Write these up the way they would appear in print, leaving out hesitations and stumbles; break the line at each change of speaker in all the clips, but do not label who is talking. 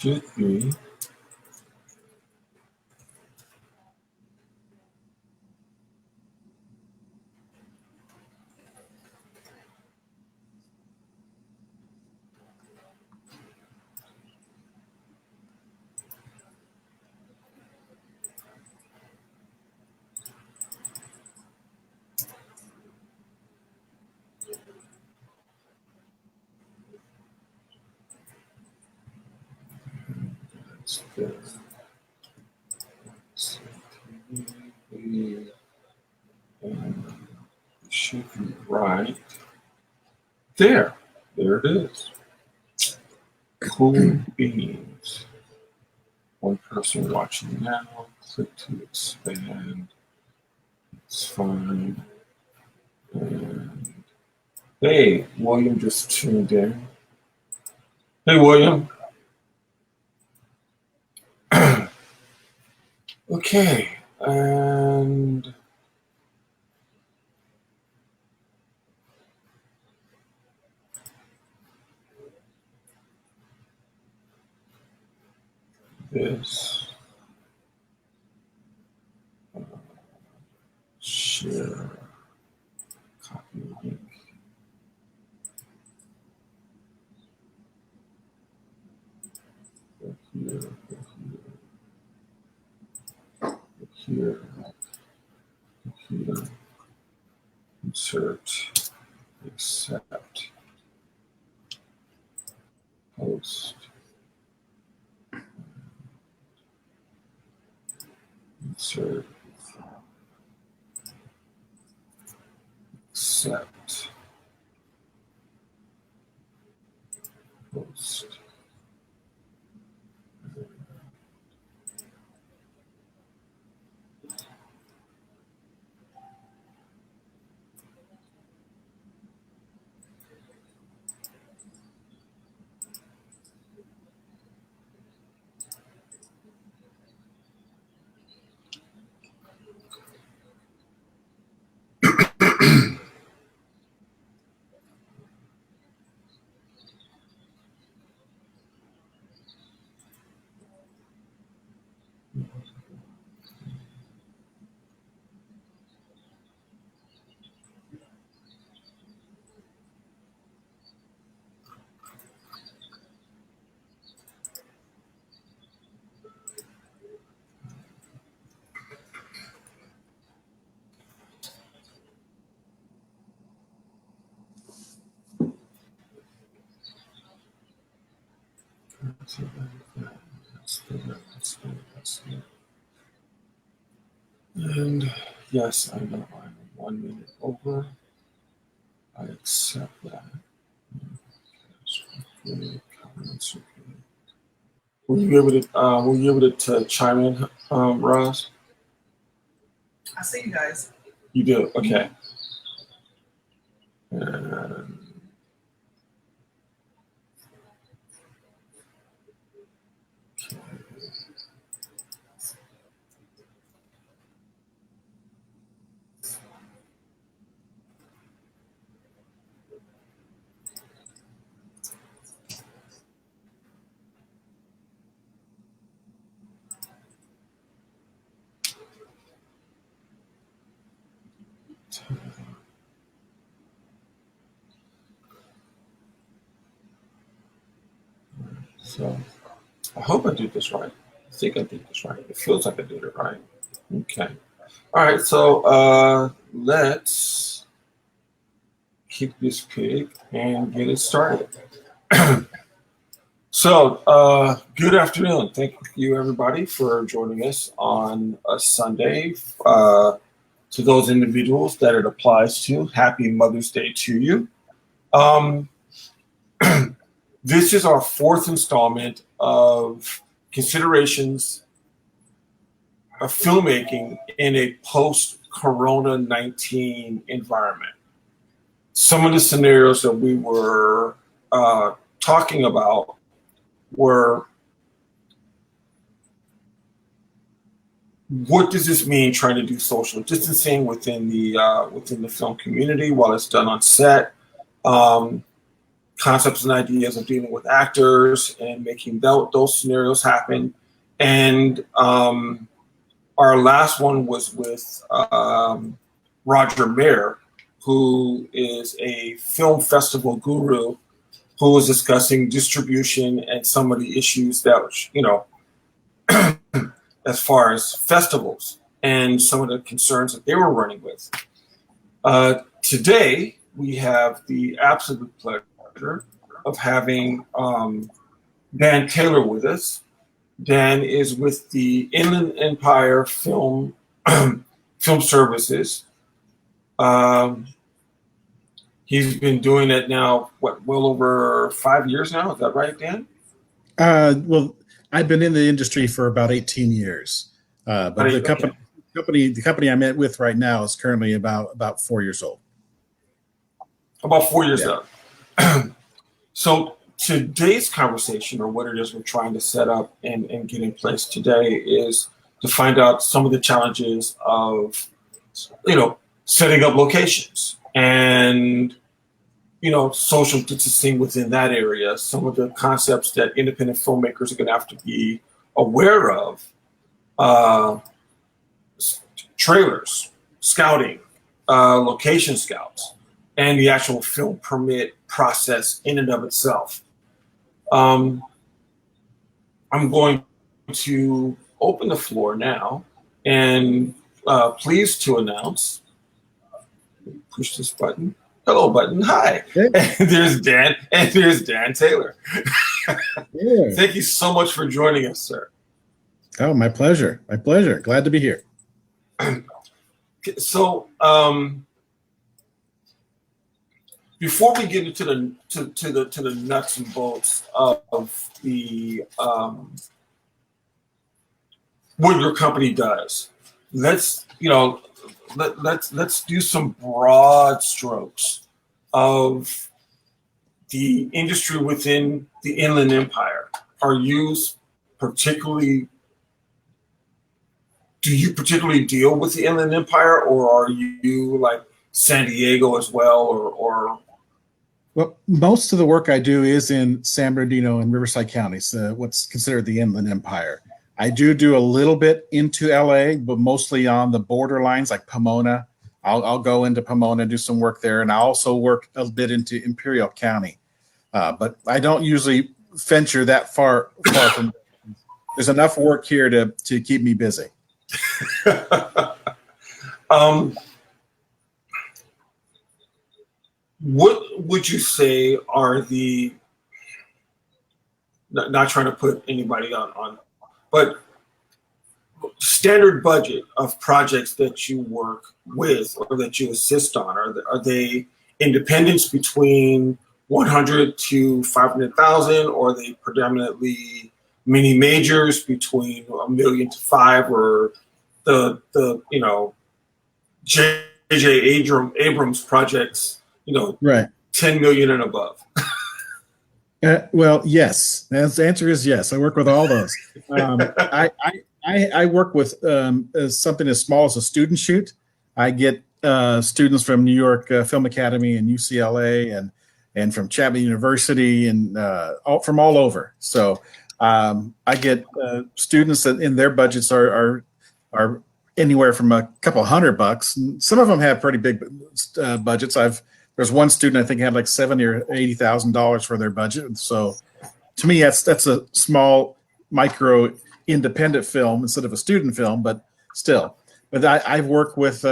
Should be. That's good. Should be right there. There it is. Cool beans. One person watching now. Click to expand. It's fine. And hey, William just tuned in. Hey, William. Okay, and this. Share. Copy link. Go here. Go here. Go here. Insert. Accept. Post. Insert. Accept. Post. That's good. And yes, I know I'm 1 minute over. I accept that. Were you able to chime in, Roz?
I see you guys.
You do? Okay. And so I hope I did this right. I think I did this right. It feels like I did it right. Okay. All right. So let's keep this pig and get it started. So good afternoon. Thank you, everybody, for joining us on a Sunday. To those individuals that it applies to, happy Mother's Day to you. This is our fourth installment of considerations of filmmaking in a post-Corona-19 environment. Some of the scenarios that we were talking about were, what does this mean trying to do social distancing within the film community while it's done on set? concepts and ideas of dealing with actors and making those scenarios happen. And our last one was with Roger Mayer, who is a film festival guru who was discussing distribution and some of the issues that, as far as festivals and some of the concerns that they were running with. Today, we have the absolute pleasure of having Dan Taylor with us. Dan is with the Inland Empire Film Services. He's been doing it now, well over 5 years now. Is that right, Dan?
Well, I've been in the industry for about 18 years. But the company I'm with right now is currently about 4 years old.
About 4 years old. So today's conversation, or what it is we're trying to set up and get in place today, is to find out some of the challenges of, setting up locations and, social distancing within that area, some of the concepts that independent filmmakers are going to have to be aware of, trailers, scouting, location scouts, and the actual film permit process in and of itself. I'm going to open the floor now and pleased to announce, push this button. Hello button. Hi. Hey. And there's Dan Taylor.
Yeah.
Thank you so much for joining us, sir.
Oh, my pleasure. My pleasure. Glad to be here.
So, before we get into the nuts and bolts of the what your company does, let's do some broad strokes of the industry within the Inland Empire. Do you particularly deal with the Inland Empire, or are you like San Diego as well, or?
Well, most of the work I do is in San Bernardino and Riverside counties, what's considered the Inland Empire. I do a little bit into LA, but mostly on the borderlines like Pomona. I'll go into Pomona, do some work there, and I also work a bit into Imperial County. But I don't usually venture that far from. There's enough work here to keep me busy.
What would you say are the, not trying to put anybody on, but standard budget of projects that you work with or that you assist on? Are they independents between 100 to 500,000, or are they predominantly mini majors between $1 million to $5 million, or the J.J. Abrams projects,
right,
10 million and above?
Well, yes. The answer is yes. I work with all those. I work with something as small as a student shoot. I get students from New York Film Academy and UCLA and from Chapman University and from all over. So I get students that in their budgets are anywhere from a couple $100. Some of them have pretty big budgets. There's one student I think had like $70,000 or $80,000 for their budget. So to me, that's a small micro independent film instead of a student film, but still. But I've worked with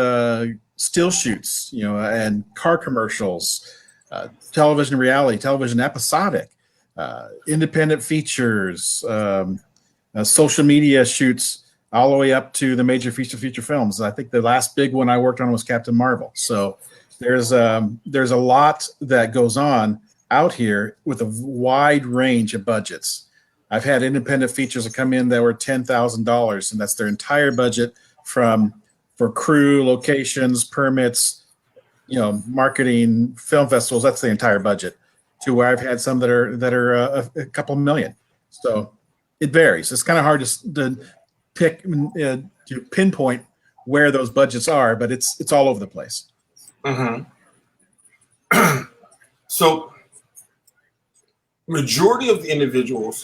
still shoots, and car commercials, television reality, television episodic, independent features, social media shoots, all the way up to the major feature films. I think the last big one I worked on was Captain Marvel. So there's a lot that goes on out here with a wide range of budgets. I've had independent features that come in that were $10,000, and that's their entire budget for crew, locations, permits, marketing, film festivals. That's the entire budget. To where I've had some that are a couple million. So it varies. It's kind of hard to pick to pinpoint where those budgets are, but it's all over the place.
Mm-hmm. So majority of the individuals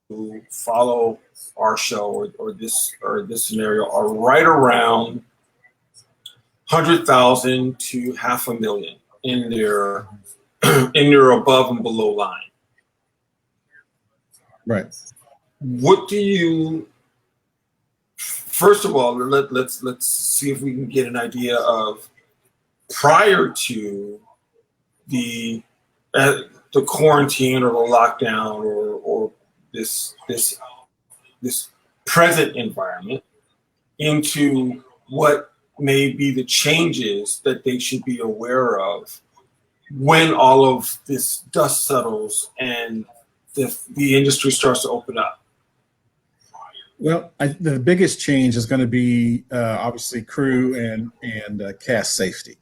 who follow our show or this scenario are right around 100,000 to 500,000 in their above and below line.
Right.
What do you? First of all, let's see if we can get an idea of prior to the quarantine or the lockdown or this present environment into what may be the changes that they should be aware of when all of this dust settles and the industry starts to open up.
Well, the biggest change is going to be obviously crew and cast safety,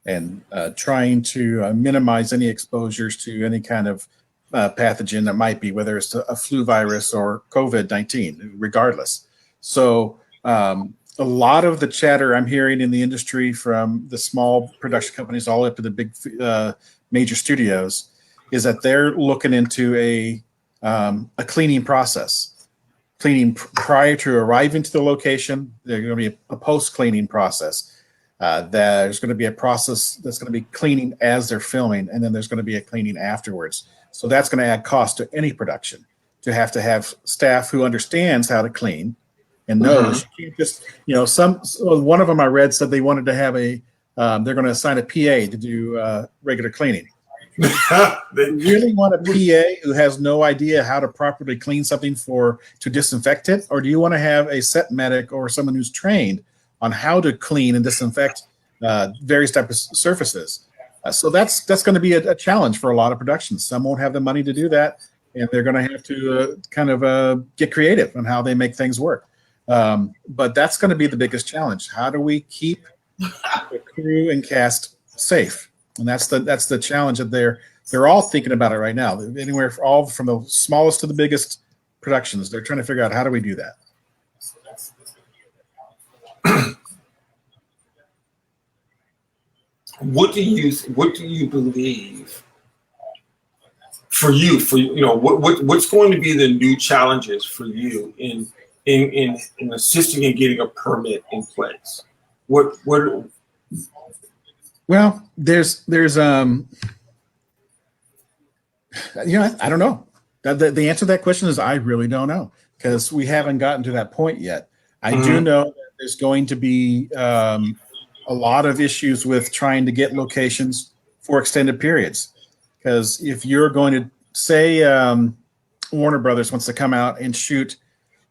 and trying to minimize any exposures to any kind of pathogen that might be, whether it's a flu virus or COVID-19, regardless. So a lot of the chatter I'm hearing in the industry from the small production companies all up to the big major studios is that they're looking into a cleaning process. Cleaning prior to arriving to the location. There's going to be a post-cleaning process. There's going to be a process that's going to be cleaning as they're filming, and then there's going to be a cleaning afterwards. So that's going to add cost to any production, to have staff who understands how to clean and knows. You can't just, one of them I read said they wanted to have they're going to assign a PA to do regular cleaning. You really want a PA who has no idea how to properly clean something to disinfect it, or do you want to have a set medic or someone who's trained on how to clean and disinfect various types of surfaces? So that's going to be a challenge for a lot of productions. Some won't have the money to do that, and they're going to have to get creative on how they make things work. But that's going to be the biggest challenge. How do we keep the crew and cast safe? And that's the challenge that they're all thinking about it right now. Anywhere, all from the smallest to the biggest productions, they're trying to figure out how do we do that.
What do you believe for you? What's going to be the new challenges for you in assisting in getting a permit in place?
Well, there's I don't know. The answer to that question is I really don't know, because we haven't gotten to that point yet. I do know that there's going to be a lot of issues with trying to get locations for extended periods, because if you're going to say Warner Brothers wants to come out and shoot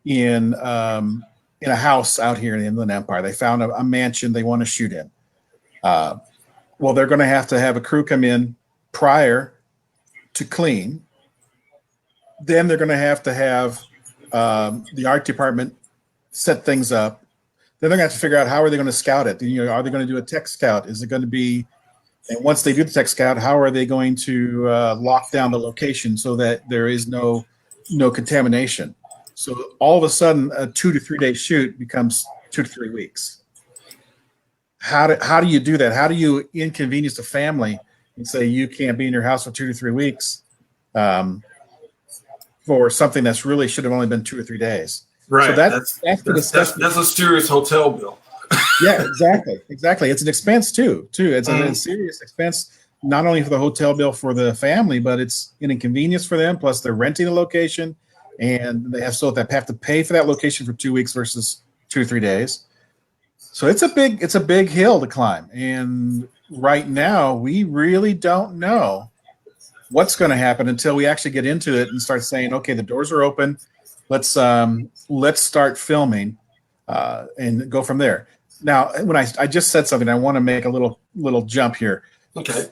in a house out here in the Inland Empire, they found a mansion they want to shoot in. Well, they're going to have a crew come in prior to clean. Then they're going to have the art department set things up. Then they're going to have to figure out how are they going to scout it. Are they going to do a tech scout? Is it going to be, and once they do the tech scout, how are they going to lock down the location so that there is no contamination? So all of a sudden, a 2 to 3 day shoot becomes 2 to 3 weeks. How do you do that? How do you inconvenience a family and say you can't be in your house for 2 to 3 weeks for something that's really should have only been 2 or 3 days?
Right.
So that's the discussion.
That's a serious hotel bill.
Yeah, exactly. It's an expense too. It's a serious expense, not only for the hotel bill for the family, but it's an inconvenience for them. Plus, they're renting a location, and they have to pay for that location for 2 weeks versus 2 or 3 days. So it's a big hill to climb, and right now we really don't know what's going to happen until we actually get into it and start saying, okay, the doors are open, let's start filming and go from there. Now, when I just said something, I want to make a little jump here.
Okay.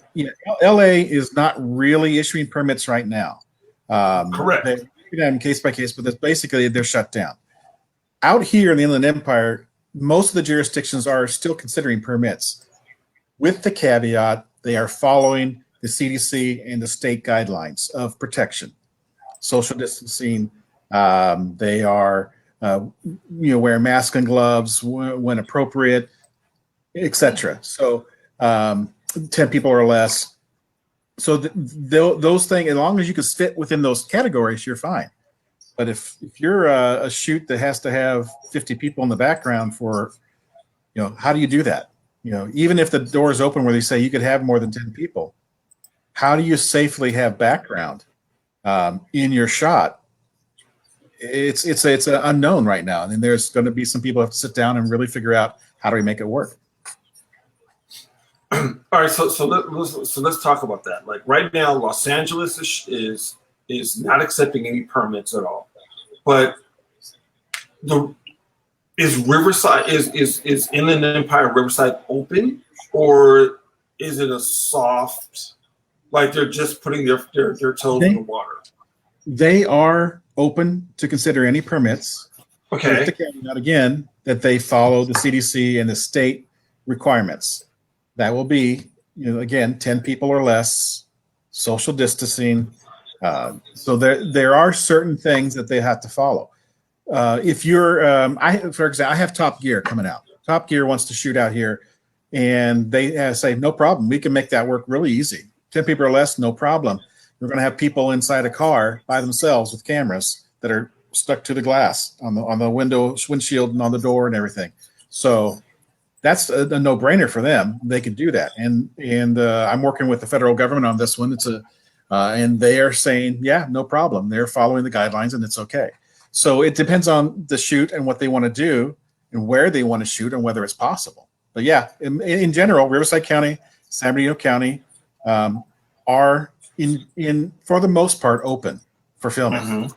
LA is not really issuing permits right now.
Correct.
They're case by case, but that's basically they're shut down. Out here in the Inland Empire, most of the jurisdictions are still considering permits, with the caveat they are following the CDC and the state guidelines of protection, social distancing. They are wear masks and gloves when appropriate, etc. So 10 people or less. So those things, as long as you can fit within those categories, you're fine. But if you're a shoot that has to have 50 people in the background for, how do you do that? Even if the door is open where they say you could have more than 10 people, how do you safely have background in your shot? It's an unknown right now. And there's going to be some people who have to sit down and really figure out how do we make it work.
All right, so let's talk about that. Like right now, Los Angeles is not accepting any permits at all. But is Riverside is Inland Empire Riverside open, or is it a soft, like they're just putting their toes in the water?
They are open to consider any permits.
Okay.
With the caveat again that they follow the CDC and the state requirements. That will be, again, 10 people or less, social distancing. So there are certain things that they have to follow. If you're, for example, I have Top Gear coming out. Top Gear wants to shoot out here, and they say, no problem. We can make that work really easy. 10 people or less, no problem. We're going to have people inside a car by themselves with cameras that are stuck to the glass on the windshield and on the door and everything. So that's a no-brainer for them. They can do that. And I'm working with the federal government on this one. And they are saying, yeah, no problem. They're following the guidelines and it's okay. So it depends on the shoot and what they want to do and where they want to shoot and whether it's possible. But yeah, in general, Riverside County, San Bernardino County are in for the most part open for filming.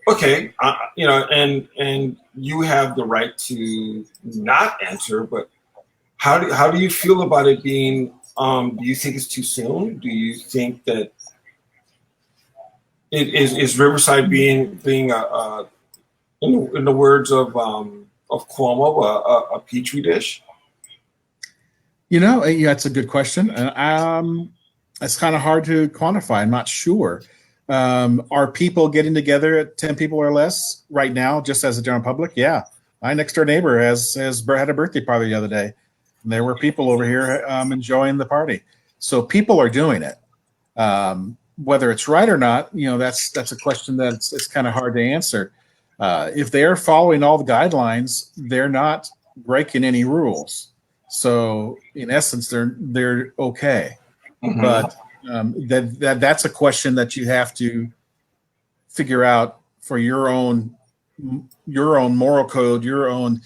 Okay, and you have the right to not answer, but how do you feel about it being? Do you think it's too soon? Do you think that it is Riverside being a in the words of Cuomo, a petri dish?
Yeah, it's a good question. It's kind of hard to quantify. I'm not sure. Are people getting together at 10 people or less right now, just as a general public? Yeah. My next door neighbor had a birthday party the other day. And there were people over here enjoying the party. So people are doing it. Whether it's right or not, that's a question it's kind of hard to answer. If they're following all the guidelines, they're not breaking any rules. So in essence, they're okay. Mm-hmm. But that's a question that you have to figure out for your own moral code, your own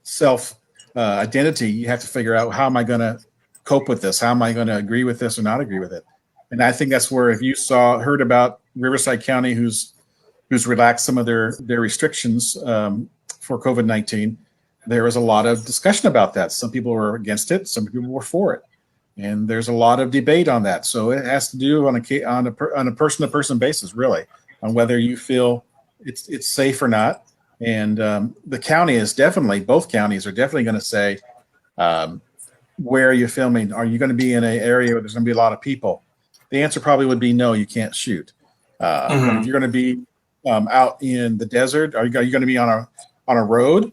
self identity. You have to figure out, how am I going to cope with this? How am I going to agree with this or not agree with it? And I think that's where, if you heard about Riverside County, who's relaxed some of their restrictions for COVID-19, there was a lot of discussion about that. Some people were against it, some people were for it. And there's a lot of debate on that. So it has to do on a person-to-person basis, really, on whether you feel it's safe or not. And the county is both counties are definitely going to say, where are you filming? Are you going to be in an area where there's going to be a lot of people? The answer probably would be no, you can't shoot. But if you're going to be out in the desert, are you going to be on a road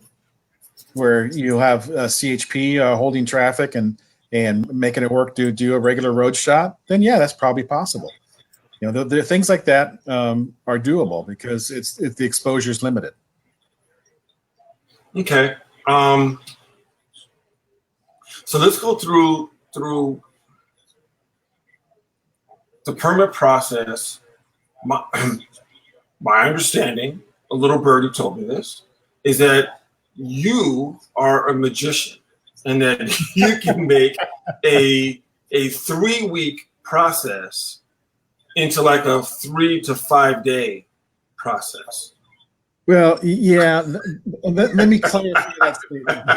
where you have CHP holding traffic and making it work to do a regular road shot? Then yeah, that's probably possible. There are things like that are doable because it's the exposure is limited.
Okay. So let's go through the permit process. My understanding, a little birdie told me this, is that you are a magician and that you can make a 3-week process into like a 3 to 5 day process.
Well, yeah. Let me clarify that statement.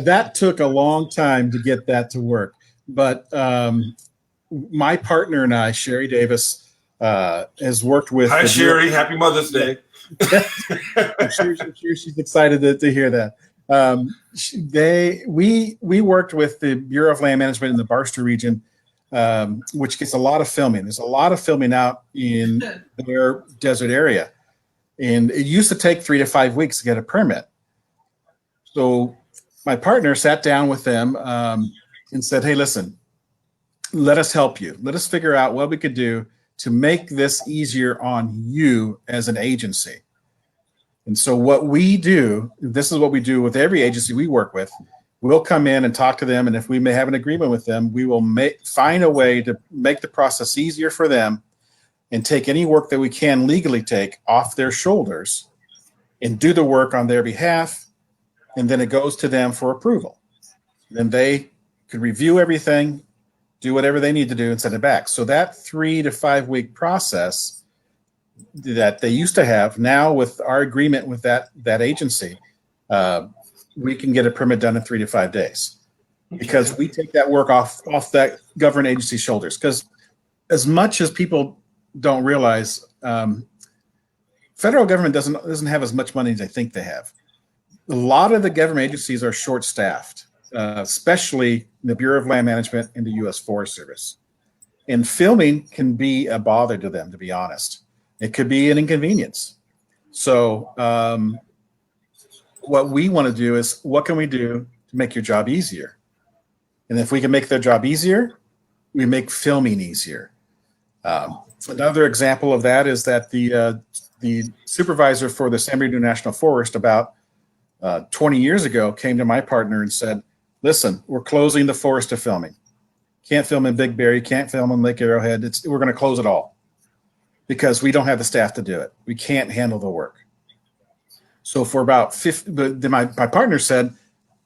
That took a long time to get that to work. But my partner and I, Sherry Davis, has worked with.
Hi, Sherry. Happy Mother's Day.
I'm sure she's excited to hear that. We worked with the Bureau of Land Management in the Barstow region, which gets a lot of filming. There's a lot of filming out in their desert area. And it used to take 3 to 5 weeks to get a permit. So my partner sat down with them and said, hey, listen, let us help you. Let us figure out what we could do to make this easier on you as an agency. And so what we do, this is what we do with every agency we work with. We'll come in and talk to them, and if we may have an agreement with them, we will find a way to make the process easier for them and take any work that we can legally take off their shoulders and do the work on their behalf, and then it goes to them for approval. Then they could review everything, do whatever they need to do, and send it back. So that 3 to 5 week process that they used to have, now with our agreement with that agency, we can get a permit done in 3 to 5 days, because we take that work off that government agency's shoulders. Because as much as people don't realize, federal government doesn't have as much money as they think they have. A lot of the government agencies are short-staffed, especially the Bureau of Land Management and the U.S. Forest Service. And filming can be a bother to them, to be honest. It could be an inconvenience. So what we want to do is, what can we do to make your job easier? And if we can make their job easier, we make filming easier. Another example of that is that the supervisor for the San Bernardino National Forest about 20 years ago came to my partner and said, listen, we're closing the forest to filming. Can't film in Big Bear, you can't film in Lake Arrowhead. We're going to close it all because we don't have the staff to do it. We can't handle the work. So for about 50, but then my partner said,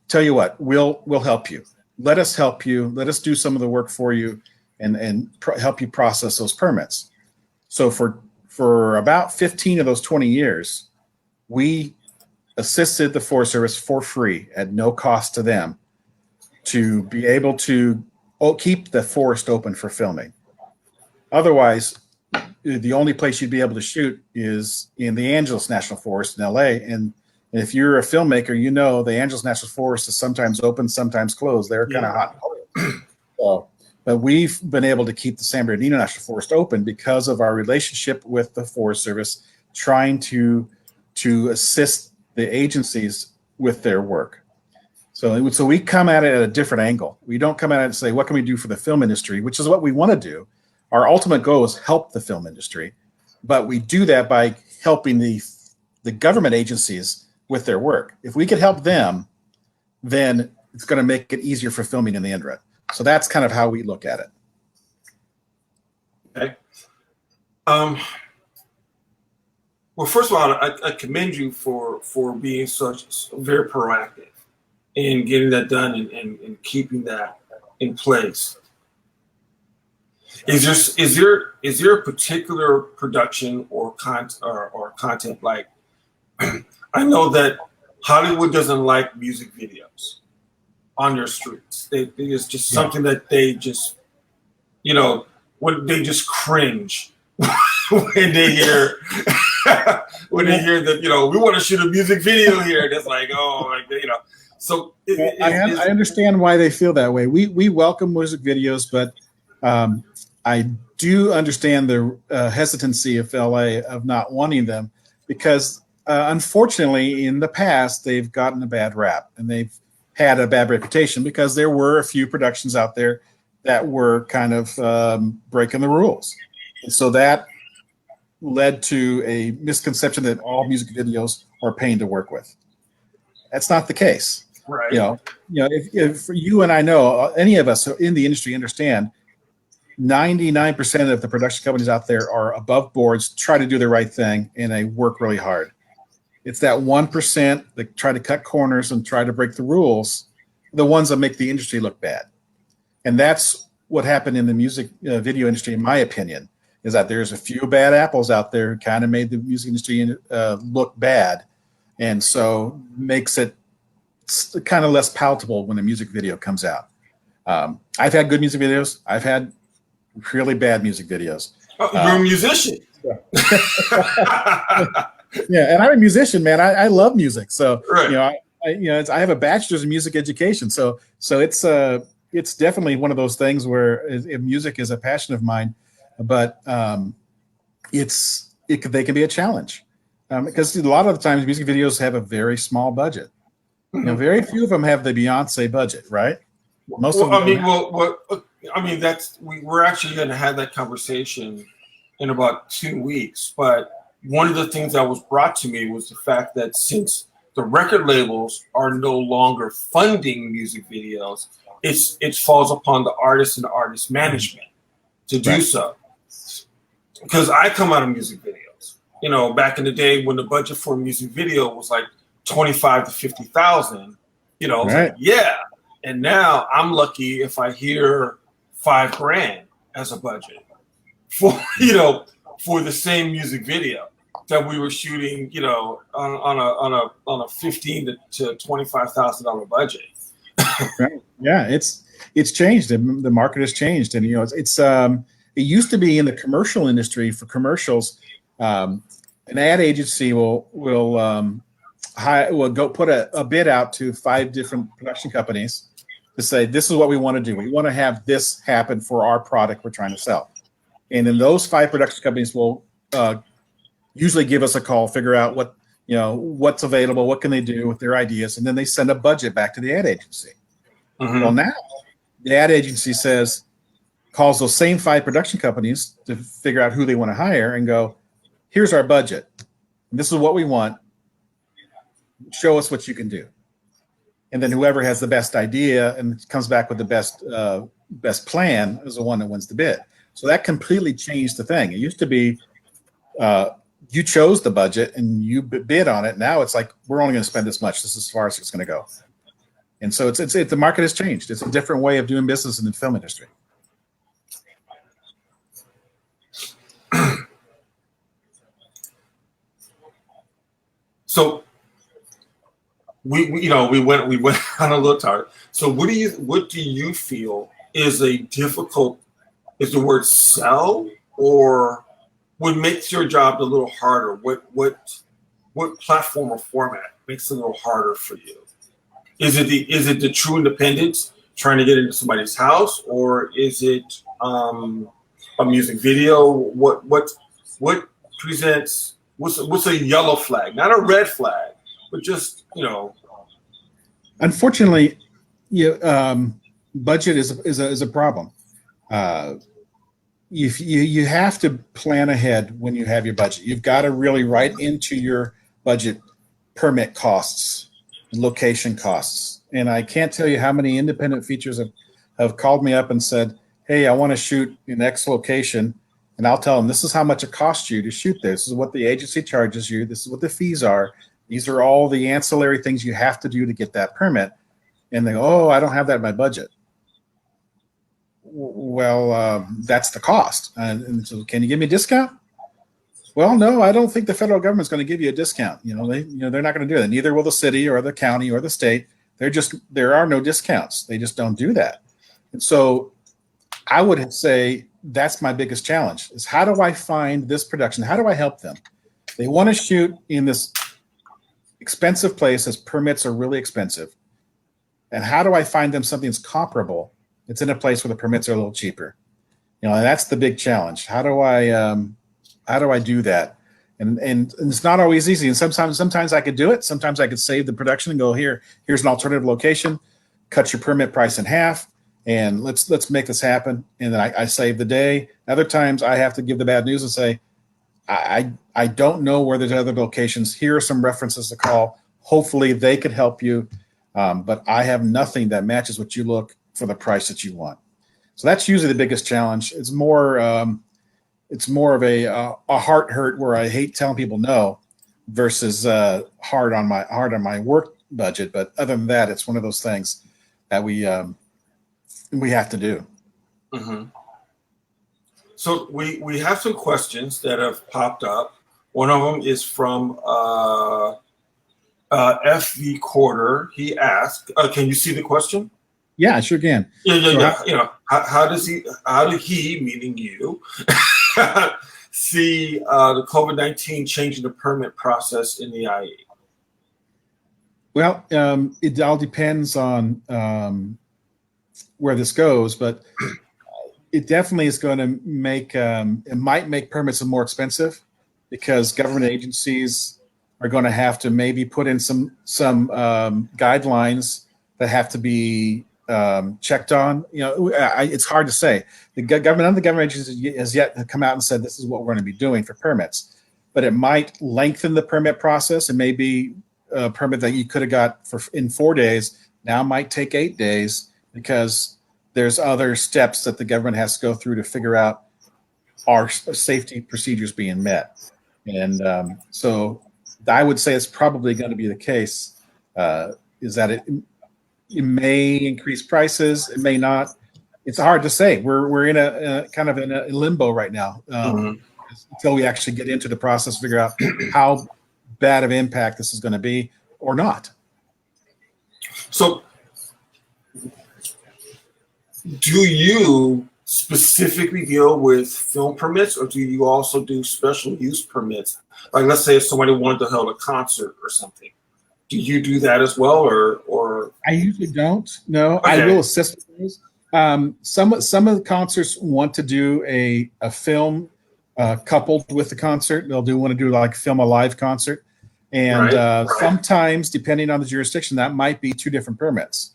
tell you what, we'll help you. Let us help you. Let us do some of the work for you and help you process those permits. So for about 15 of those 20 years, we assisted the Forest Service for free at no cost to them to be able to keep the forest open for filming. Otherwise, the only place you'd be able to shoot is in the Angeles National Forest in LA. And if you're a filmmaker, you know the Angeles National Forest is sometimes open, sometimes closed. They're kind of hot and cold. But we've been able to keep the San Bernardino National Forest open because of our relationship with the Forest Service, trying to assist the agencies with their work. So we come at it at a different angle. We don't come at it and say, what can we do for the film industry, which is what we want to do. Our ultimate goal is help the film industry, but we do that by helping the government agencies with their work. If we could help them, then it's going to make it easier for filming in the end run. So that's kind of how we look at it.
Okay. Well, first of all, I commend you for being very proactive in getting that done and keeping that in place. Is there a particular production or content like? I know that Hollywood doesn't like music videos on their streets. It's just something that they just, when they just cringe when they hear that, we want to shoot a music video here. And it's like, So
I understand why they feel that way. We welcome music videos, but I do understand the hesitancy of LA of not wanting them because unfortunately in the past they've gotten a bad rap and they've had a bad reputation because there were a few productions out there that were kind of breaking the rules. And so that led to a misconception that all music videos are paying to work with. That's not the case.
Right.
If you and I know, any of us in the industry understand 99% of the production companies out there are above boards, try to do the right thing, and they work really hard. It's that 1% that try to cut corners and try to break the rules, the ones that make the industry look bad. And that's what happened in the music video industry, in my opinion, is that there's a few bad apples out there who kind of made the music industry look bad. And so makes it kind of less palatable when a music video comes out. I've had good music videos. I've had really bad music videos.
You're a musician.
Yeah, and I'm a musician, man. I love music. So
right.
I have a bachelor's in music education. So it's definitely one of those things where music is a passion of mine, but they can be a challenge because a lot of the times music videos have a very small budget. You know, very few of them have the Beyonce budget, right? Most
Well,
of
I
them.
mean, I mean, we're actually going to have that conversation in about 2 weeks. But one of the things that was brought to me was the fact that since the record labels are no longer funding music videos, it falls upon the artist and the artist management to do
Right.
so. Because I come out of music videos, you know, back in the day when the budget for a music video was like 25 to 50,000, you know, I was
Right.
like, yeah. And now I'm lucky if I hear $5,000 as a budget for, you know, for the same music video that we were shooting, you know, on a $15,000 to $25,000 budget.
Right. Yeah, it's changed. The market has changed, and you know, it used to be in the commercial industry for commercials. An ad agency will go put a bid out to 5 different production companies to say, this is what we want to do. We want to have this happen for our product we're trying to sell. And then those 5 production companies will usually give us a call, figure out what, you know, what's available, what can they do with their ideas, and then they send a budget back to the ad agency.
Mm-hmm.
Well, now the ad agency calls those same 5 production companies to figure out who they want to hire and go, here's our budget. This is what we want. Show us what you can do. And then whoever has the best idea and comes back with the best plan is the one that wins the bid. So that completely changed the thing. It used to be you chose the budget and you bid on it. Now it's like, we're only going to spend this much. This is as far as it's going to go. And so the market has changed. It's a different way of doing business in the film industry.
So we went on a little tired. So what do you feel is the word sell, or what makes your job a little harder? What platform or format makes it a little harder for you? Is it the true independence trying to get into somebody's house, or is it a music video? What presents? What's a yellow flag? Not a red flag, but just, you know.
Unfortunately, budget is a problem. You have to plan ahead when you have your budget. You've got to really write into your budget permit costs, location costs. And I can't tell you how many independent features have called me up and said, hey, I want to shoot in X location. And I'll tell them, this is how much it costs you to shoot this. This is what the agency charges you. This is what the fees are. These are all the ancillary things you have to do to get that permit. And they go, oh, I don't have that in my budget. Well, that's the cost. And so, can you give me a discount? Well, no, I don't think the federal government's going to give you a discount. They're not going to do that. Neither will the city or the county or the state. There are no discounts. They just don't do that. And so I would say that's my biggest challenge is, how do I find this production? How do I help them? They want to shoot in this expensive place as permits are really expensive. And how do I find them something that's comparable? It's in a place where the permits are a little cheaper. And that's the big challenge. How do I do that? And it's not always easy. And sometimes I could do it. Sometimes I could save the production and go, here's an alternative location, cut your permit price in half, and let's make this happen. And then I save the day. Other times I have to give the bad news and say, I don't know where there's other locations. Here are some references to call. Hopefully they could help you. But I have nothing that matches what you look for the price that you want. So that's usually the biggest challenge. It's more of a heart hurt where I hate telling people no versus hard on my work budget. But other than that, it's one of those things that we have to do.
Mm-hmm. So we have some questions that have popped up. One of them is from FV Quarter. He asked, "Can you see the question?"
Yeah, I sure can.
Yeah. How did he, meaning you, see the COVID-19 changing the permit process in the IE?
Well, it all depends on where this goes, but it definitely is going to make it might make permits more expensive because government agencies are going to have to maybe put in some guidelines that have to be checked on. It's hard to say. None of the government agencies has yet come out and said this is what we're going to be doing for permits, but it might lengthen the permit process. It may be a permit that you could have got in 4 days now might take 8 days because there's other steps that the government has to go through to figure out are safety procedures being met. And so I would say it's probably going to be the case, is that it may increase prices, it may not. It's hard to say. We're in a kind of in a limbo right now until we actually get into the process, figure out how bad of impact this is going to be or not.
So do you specifically deal with film permits, or do you also do special use permits? Like, let's say if somebody wanted to hold a concert or something, do you do that as well, or? I
usually don't. No,
okay.
I will assist with those. Some of the concerts want to do a film coupled with the concert. They'll want to do like film a live concert, and sometimes, depending on the jurisdiction, that might be 2 different permits.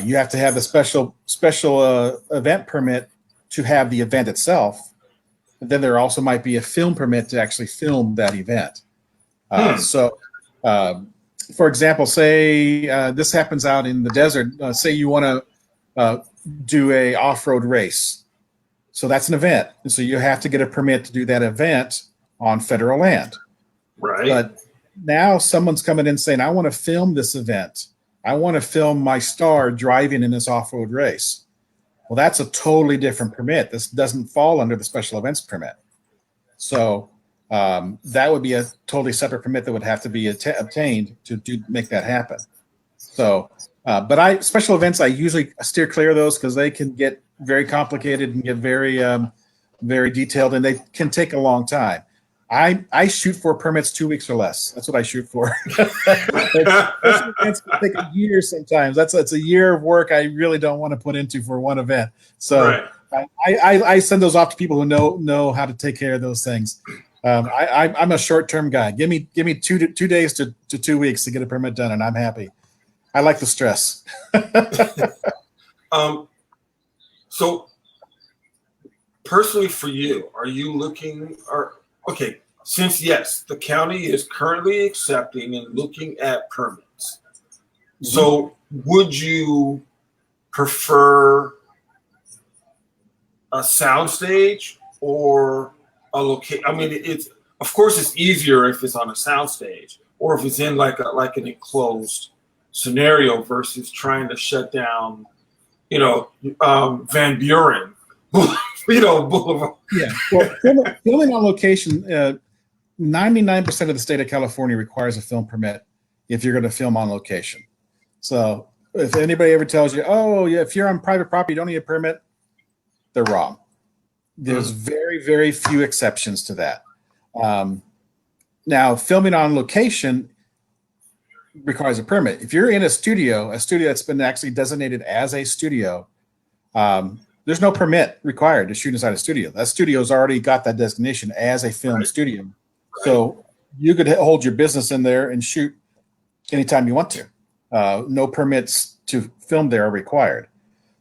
You have to have a special event permit to have the event itself. And then there also might be a film permit to actually film that event. So, for example, say this happens out in the desert. Say you want to do a off-road race. So that's an event. And so you have to get a permit to do that event on federal land.
Right.
But now someone's coming in saying, I want to film this event. I want to film my star driving in this off-road race. Well, that's a totally different permit. This doesn't fall under the special events permit. So that would be a totally separate permit that would have to be obtained to make that happen. So, but special events, I usually steer clear of those because they can get very complicated and get very, very detailed, and they can take a long time. I shoot for permits 2 weeks or less. That's what I shoot for. It's take a year sometimes. That's a year of work I really don't want to put into for one event. So I send those off to people who know how to take care of those things. I'm a short-term guy. Give me 2 days to 2 weeks to get a permit done, and I'm happy. I like the stress.
So personally for you, are you looking okay, since yes, the county is currently accepting and looking at permits. So would you prefer a soundstage or a location? I mean, it's of course it's easier if it's on a soundstage or if it's in like an enclosed scenario versus trying to shut down, Van Buren. Boulevard.
Yeah. Well, filming on location, 99% of the state of California requires a film permit if you're going to film on location. So if anybody ever tells you, oh, yeah, if you're on private property, you don't need a permit, they're wrong. There's very, very few exceptions to that. Now, filming on location requires a permit. If you're in a studio that's been actually designated as a studio, there's no permit required to shoot inside a studio. That studio's already got that designation as a film studio. So you could hold your business in there and shoot anytime you want to. No permits to film there are required.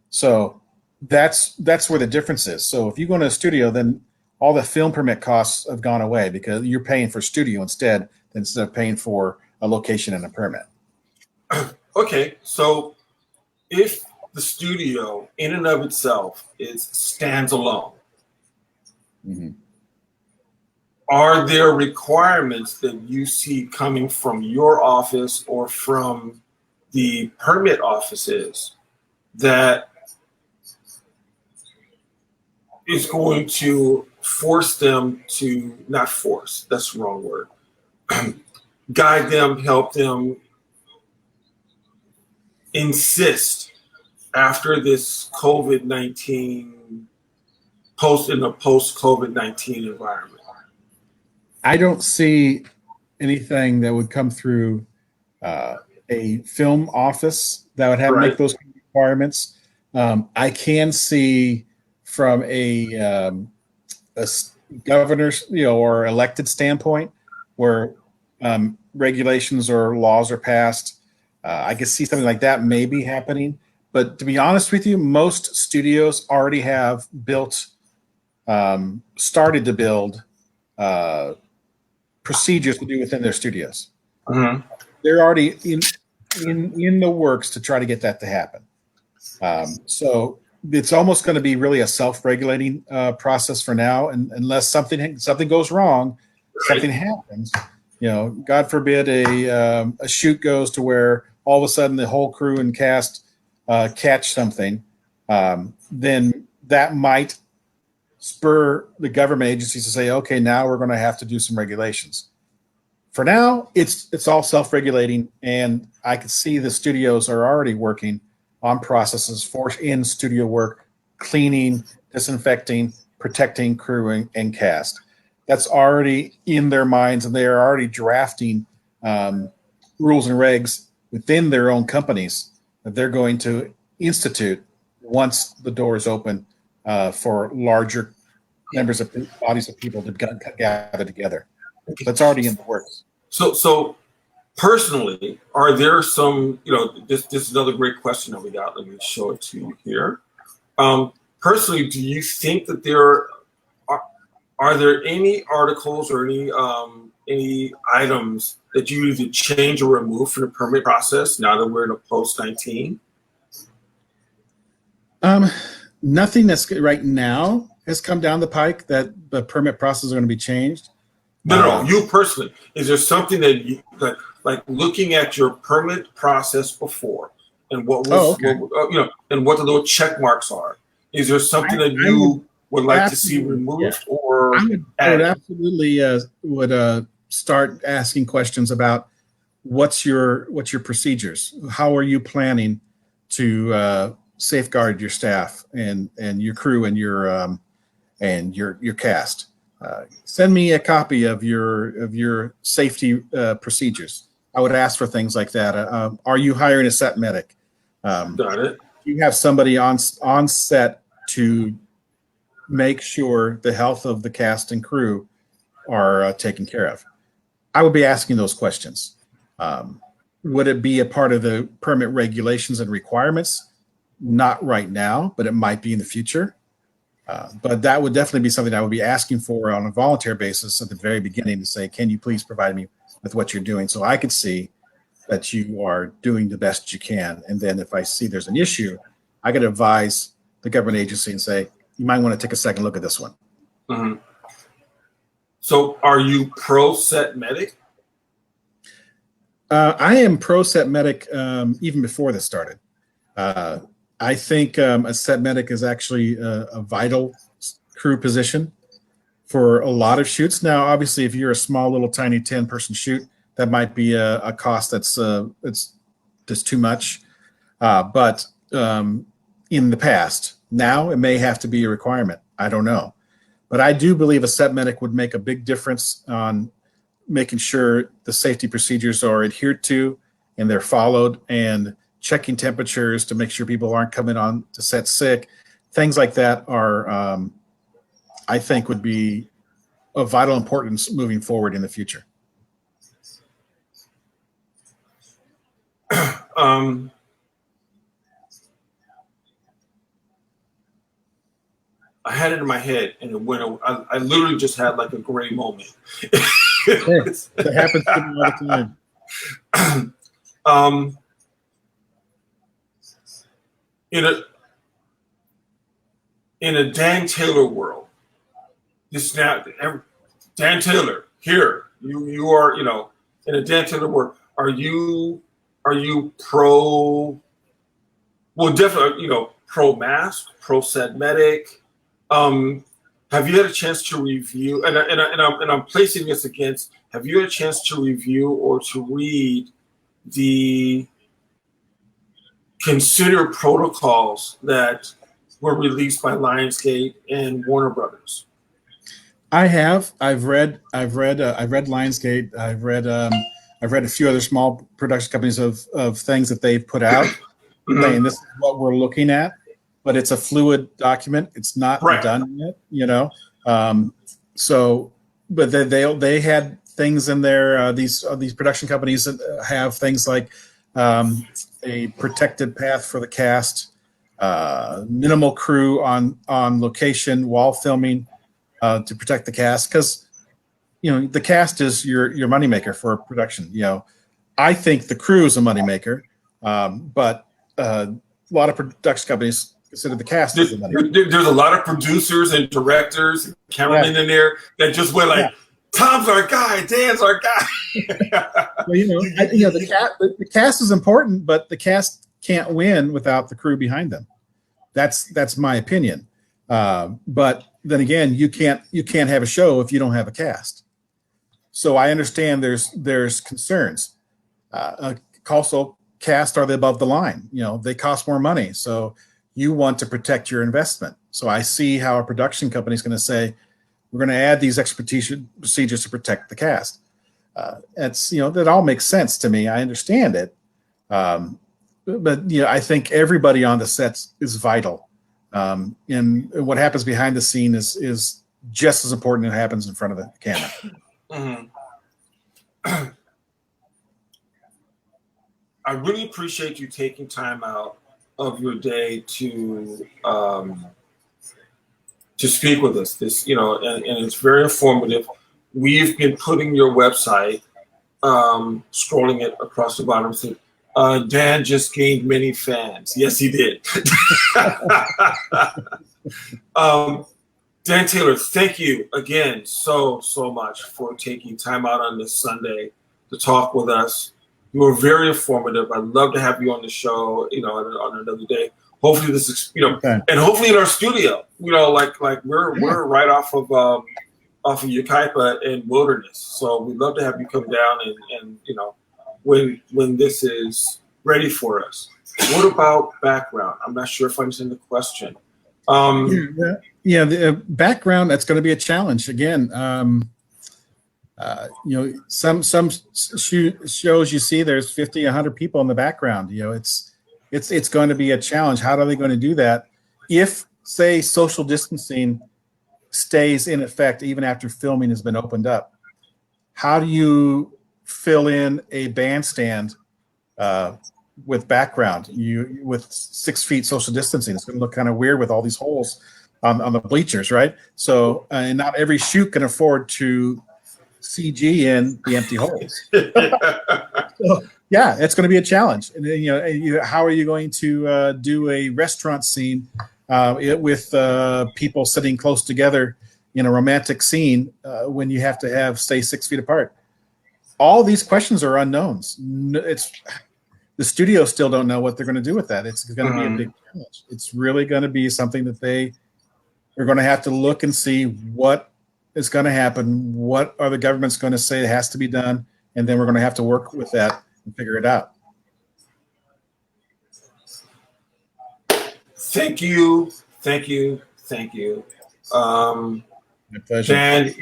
So that's where the difference is. So if you go into a studio, then all the film permit costs have gone away because you're paying for studio instead of paying for a location and a permit.
Okay, so if the studio in and of itself stands alone, are there requirements that you see coming from your office or from the permit offices that is going to force them to, not force, that's the wrong word, guide them, help them, insist after this COVID-19 post-COVID-19 environment?
I don't see anything that would come through a film office that would have to make those requirements. I can see from a governor's, or elected standpoint, where regulations or laws are passed. I could see something like that maybe happening. But to be honest with you, most studios already have started to build procedures to do within their studios.
Mhm.
They're already in the works to try to get that to happen. So it's almost going to be really a self-regulating process for now, and unless something goes wrong, something happens. God forbid a shoot goes to where all of a sudden the whole crew and cast catch something, then that might spur the government agencies to say, okay, now we're going to have to do some regulations. For now, it's all self-regulating, and I can see the studios are already working on processes for in-studio work, cleaning, disinfecting, protecting crew and cast. That's already in their minds, and they are already drafting rules and regs within their own companies that they're going to institute once the door is open for larger bodies of people to gather together. That's already in the works.
So personally, are there some, this is another great question that we got. Let me show it to you here. Personally, do you think that there are there any articles or any items that you either change or remove from the permit process now that we're in a post-19?
Nothing that's right now has come down the pike that the permit process is going to be changed.
No, you personally, is there something that you like looking at your permit process before and what was, and what the little check marks are? Is there something that you would like to see removed, or
I would absolutely start asking questions about what's your procedures? How are you planning to safeguard your staff and your crew and your cast? Send me a copy of your safety procedures. I would ask for things like that. Are you hiring a set medic?
Got it.
Do you have somebody on set to make sure the health of the cast and crew are taken care of? I would be asking those questions. Would it be a part of the permit regulations and requirements? Not right now, but it might be in the future. But that would definitely be something I would be asking for on a volunteer basis at the very beginning to say, can you please provide me with what you're doing so I could see that you are doing the best you can. And then if I see there's an issue, I could advise the government agency and say, you might want to take a second look at this one.
Mm-hmm. So are you pro set medic?
I am pro set medic even before this started. I think a set medic is actually a vital crew position for a lot of shoots. Now, obviously, if you're a small, little, tiny 10-person shoot, that might be a cost that's it's just too much. But in the past, now it may have to be a requirement. I don't know. But I do believe a set medic would make a big difference on making sure the safety procedures are adhered to and they're followed, and checking temperatures to make sure people aren't coming on to set sick. Things like that are, I think, would be of vital importance moving forward in the future.
I had it in my head, and it went. I literally just had like a gray moment.
That happens to me all the time.
In a Dan Taylor world, Dan Taylor here. You are, in a Dan Taylor world. Are you pro? Well, definitely, pro mask, pro set medic. Have you had a chance to review? And I'm placing this against. Have you had a chance to review or to read the considered protocols that were released by Lionsgate and Warner Brothers?
I have. I've read Lionsgate. I've read a few other small production companies of things that they've put out, saying this is what we're looking at. But it's a fluid document. It's not done yet, So, but they had things in there. These production companies have things like a protected path for the cast, minimal crew on location while filming to protect the cast, because the cast is your moneymaker for a production. I think the crew is a moneymaker, but a lot of production companies consider the cast as a moneymaker.
There's a lot of producers and directors, and cameramen in there that just went like, Tom's our guy, Dan's our guy.
Well, the cast is important, but the cast can't win without the crew behind them. That's my opinion. But then again, you can't have a show if you don't have a cast. So I understand there's concerns. Also, cast, are they above the line? They cost more money, so you want to protect your investment. So I see how a production company is going to say, we're going to add these extra procedures to protect the cast. That all makes sense to me. I understand it, but I think everybody on the sets is vital, and what happens behind the scene is just as important as it happens in front of the camera.
Mm-hmm. I really appreciate you taking time out of your day to speak with us. This, and it's very informative. We've been putting your website, scrolling it across the bottom. So, Dan just gained many fans. Yes, he did. Dan Taylor, thank you again so much for taking time out on this Sunday to talk with us. You were very informative. I'd love to have you on the show, on another day. Hopefully this is,
Okay.
And hopefully in our studio, like we're right off of Yucaipa and Wilderness. So we'd love to have you come down and when this is ready for us. What about background? I'm not sure if I understand the question.
The background, that's going to be a challenge again. Some shows you see there's 50, 100 people in the background. It's going to be a challenge. How are they going to do that if, say, social distancing stays in effect even after filming has been opened up? How do you fill in a bandstand with background? With 6 feet social distancing, it's going to look kind of weird with all these holes on the bleachers, right? So, and not every shoot can afford to CG in the empty holes. So, it's going to be a challenge. And how are you going to do a restaurant scene with people sitting close together in a romantic scene when you have to stay 6 feet apart? All these questions are unknowns. The studio still don't know what they're going to do with that. It's going to be a big challenge. It's really going to be something that they are going to have to look and see what is going to happen. What are the governments going to say it has to be done? And then we're going to have to work with that and figure it out.
Thank you.
My pleasure.
Dan,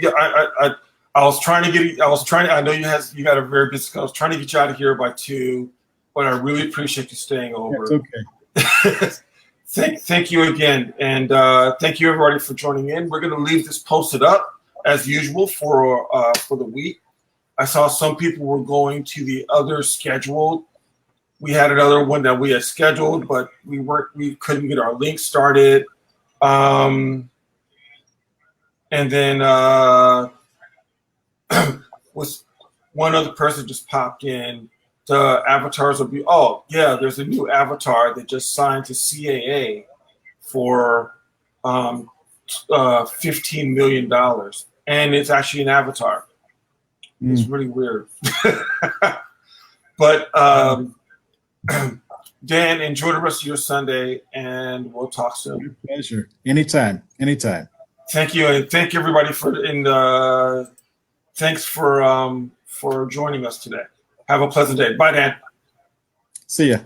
I was trying to get. I know you got a very busy. I was trying to get you out of here by 2, but I really appreciate you staying over.
It's okay.
Thank you again, and thank you everybody for joining in. We're going to leave this posted up as usual for the week. I saw some people were going to the other scheduled. We had another one that we had scheduled, but we couldn't get our link started. And then was one other person just popped in. The avatars will be, there's a new avatar that just signed to CAA for $15 million. And it's actually an avatar. It's really weird. But Dan, enjoy the rest of your Sunday, and we'll talk soon.
My pleasure. Anytime.
Thank you, and thank everybody thanks for joining us today. Have a pleasant day. Bye, Dan.
See ya.